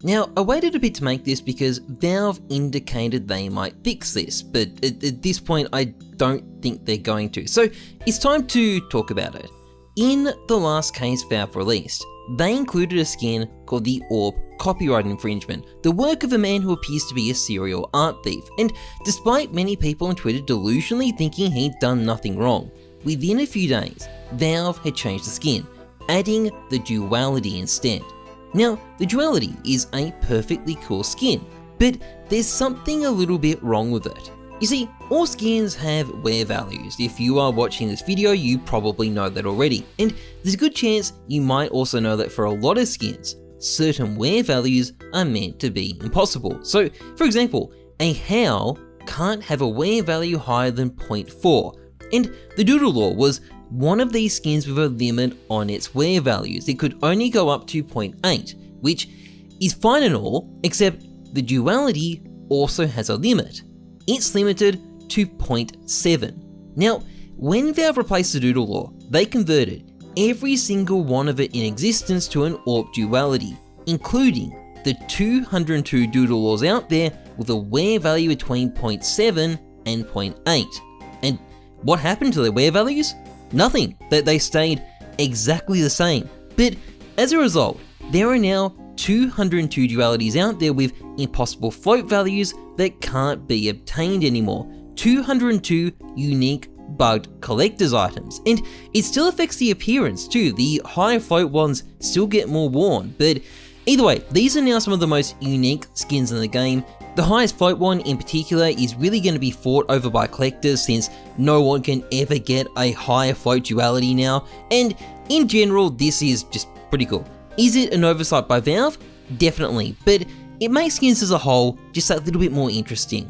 Now, I waited a bit to make this because Valve indicated they might fix this, but at this point I don't think they're going to, so it's time to talk about it. In the last case Valve released, they included a skin called the AWP copyright infringement, the work of a man who appears to be a serial art thief, and despite many people on Twitter delusionally thinking he'd done nothing wrong, within a few days, Valve had changed the skin, adding the duality instead. Now, the duality is a perfectly cool skin, but there's something a little bit wrong with it. You see, all skins have wear values. If you are watching this video, you probably know that already, and there's a good chance you might also know that for a lot of skins, certain wear values are meant to be impossible. So, for example, a howl can't have a wear value higher than 0.4, and the Doodle Law was one of these skins with a limit on its wear values. It could only go up to 0.8, which is fine and all, except the duality also has a limit. It's limited to 0.7. Now, when Valve replaced the Doodle Law, they converted every single one of it in existence to an AWP duality, including the 202 Doodle Laws out there with a wear value between 0.7 and 0.8. And what happened to their wear values? Nothing, that they stayed exactly the same. But as a result, there are now 202 dualities out there with impossible float values that can't be obtained anymore. 202 unique bugged collector's items. And it still affects the appearance too. The higher float ones still get more worn, but either way, these are now some of the most unique skins in the game. The highest float one in particular is really going to be fought over by collectors since no one can ever get a higher float duality now, and in general this is just pretty cool. Is it an oversight by Valve? Definitely, but it makes skins as a whole just a little bit more interesting.